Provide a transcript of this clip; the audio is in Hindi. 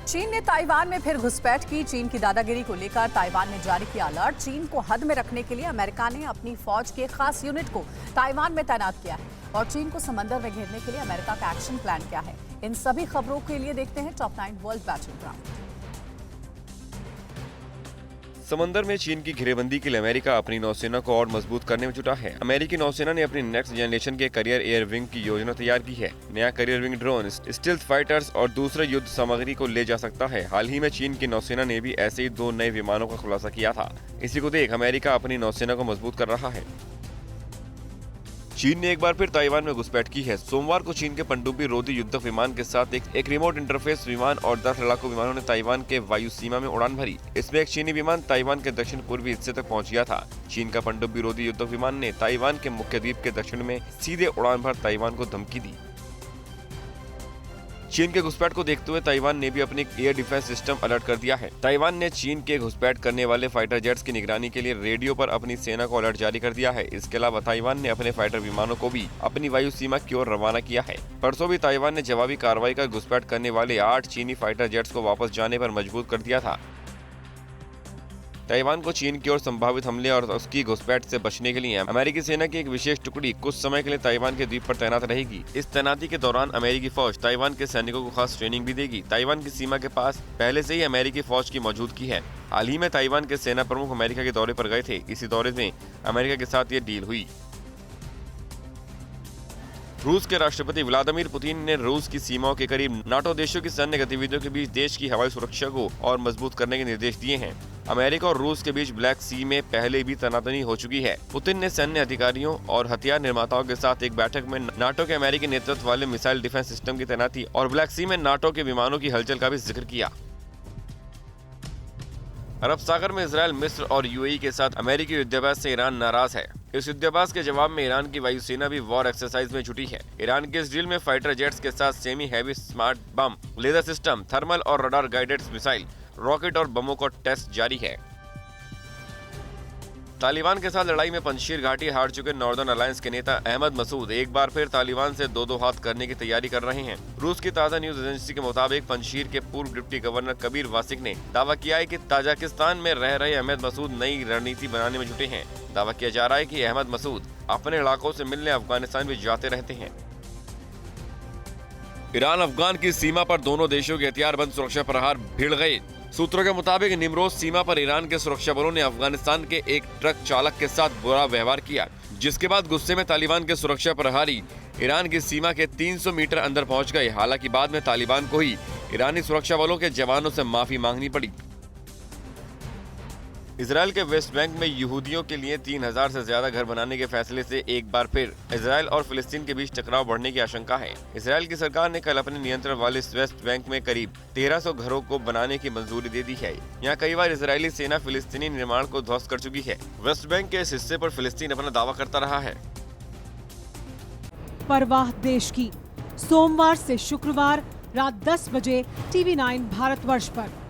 चीन ने ताइवान में फिर घुसपैठ की। चीन की दादागिरी को लेकर ताइवान ने जारी किया अलर्ट। चीन को हद में रखने के लिए अमेरिका ने अपनी फौज के खास यूनिट को ताइवान में तैनात किया है और चीन को समंदर में घेरने के लिए अमेरिका का एक्शन प्लान क्या है। इन सभी खबरों के लिए देखते हैं टॉप 9 वर्ल्ड बैटलग्राउंड। समंदर में चीन की घेरेबंदी के लिए अमेरिका अपनी नौसेना को और मजबूत करने में जुटा है। अमेरिकी नौसेना ने अपनी नेक्स्ट जनरेशन के करियर एयर विंग की योजना तैयार की है। नया career wing drone, stealth fighters और दूसरे युद्ध सामग्री को ले जा सकता है। हाल ही में चीन की नौसेना ने भी ऐसे ही 2 नए विमानों का खुलासा किया था। इसी को देख अमेरिका अपनी नौसेना को मजबूत कर रहा है। चीन ने एक बार फिर ताइवान में घुसपैठ की है। सोमवार को चीन के पनडुब्बी रोधी युद्धक विमान के साथ एक रिमोट इंटरफेस विमान और 10 लड़ाकू विमानों ने ताइवान के वायु सीमा में उड़ान भरी। इसमें एक चीनी विमान ताइवान के दक्षिण पूर्वी हिस्से तक पहुंच गया था। चीन का पनडुब्बी रोधी युद्धक विमान ने ताइवान के मुख्य द्वीप के दक्षिण में सीधे उड़ान भर ताइवान को धमकी दी। चीन के घुसपैठ को देखते हुए ताइवान ने भी अपनी एयर डिफेंस सिस्टम अलर्ट कर दिया है। ताइवान ने चीन के घुसपैठ करने वाले फाइटर जेट्स की निगरानी के लिए रेडियो पर अपनी सेना को अलर्ट जारी कर दिया है। इसके अलावा ताइवान ने अपने फाइटर विमानों को भी अपनी वायु सीमा की ओर रवाना किया है। परसों भी ताइवान ने जवाबी कार्रवाई कर घुसपैठ करने वाले 8 चीनी फाइटर जेट्स को वापस जाने पर मजबूर कर दिया था। ताइवान को चीन की ओर संभावित हमले और उसकी घुसपैठ से बचने के लिए अमेरिकी सेना की एक विशेष टुकड़ी कुछ समय के लिए ताइवान के द्वीप पर तैनात रहेगी। इस तैनाती के दौरान अमेरिकी फौज ताइवान के सैनिकों को खास ट्रेनिंग भी देगी। ताइवान की सीमा के पास पहले से ही अमेरिकी फौज की मौजूदगी है। हाल ही में ताइवान के सेना प्रमुख अमेरिका के दौरे पर गए थे। इसी दौरे में अमेरिका के साथ ये डील हुई। रूस के राष्ट्रपति व्लादिमीर पुतिन ने रूस की सीमाओं के करीब नाटो देशों की सैन्य गतिविधियों के बीच देश की हवाई सुरक्षा को और मजबूत करने के निर्देश दिए हैं। अमेरिका और रूस के बीच ब्लैक सी में पहले भी तनातनी हो चुकी है। पुतिन ने सैन्य अधिकारियों और हथियार निर्माताओं के साथ एक बैठक में नाटो के अमेरिकी नेतृत्व वाले मिसाइल डिफेंस सिस्टम की तैनाती और ब्लैक सी में नाटो के विमानों की हलचल का भी जिक्र किया। अरब सागर में इजरायल, मिस्र और यूएई के साथ अमेरिकी युद्धाभ्यास से ईरान नाराज है। इस युद्धाभ्यास के जवाब में ईरान की वायुसेना भी वॉर एक्सरसाइज में जुटी है। ईरान के इस ड्रिल में फाइटर जेट्स के साथ semi heavy smart bomb, laser system, thermal और रडार गाइडेड मिसाइल, रॉकेट और बमों का टेस्ट जारी है। तालिबान के साथ लड़ाई में पंजशीर घाटी हार चुके नॉर्दर्न अलायंस के नेता अहमद मसूद एक बार फिर तालिबान से दो हाथ करने की तैयारी कर रहे हैं। रूस की ताज़ा न्यूज एजेंसी के मुताबिक पंजशीर के पूर्व डिप्टी गवर्नर कबीर वासिक ने दावा किया है कि ताजिकिस्तान में रह रहे अहमद मसूद नई रणनीति बनाने में जुटे हैं। दावा किया जा रहा है कि अहमद मसूद अपने इलाकों से मिलने अफगानिस्तान भी जाते रहते हैं। ईरान अफगान की सीमा पर दोनों देशों के हथियारबंद सुरक्षा प्रहार भिड़ गए। सूत्रों के मुताबिक निमरोज सीमा पर ईरान के सुरक्षा बलों ने अफगानिस्तान के एक ट्रक चालक के साथ बुरा व्यवहार किया, जिसके बाद गुस्से में तालिबान के सुरक्षा प्रहरी ईरान की सीमा के 300 मीटर अंदर पहुंच गए। हालांकि बाद में तालिबान को ही ईरानी सुरक्षा बलों के जवानों से माफी मांगनी पड़ी। इजरायल के वेस्ट बैंक में यहूदियों के लिए 3000 से ज्यादा घर बनाने के फैसले से एक बार फिर इजरायल और फिलिस्तीन के बीच टकराव बढ़ने की आशंका है। इजरायल की सरकार ने कल अपने नियंत्रण वाले वेस्ट बैंक में करीब 1300 घरों को बनाने की मंजूरी दे दी है। यहाँ कई बार इजरायली सेना फिलिस्तीनी निर्माण को ध्वस्त कर चुकी है। वेस्ट बैंक के इस हिस्से पर फिलिस्तीन अपना दावा करता रहा है। परवाह देश की, सोमवार से शुक्रवार रात 10 बजे TV9 भारतवर्ष पर।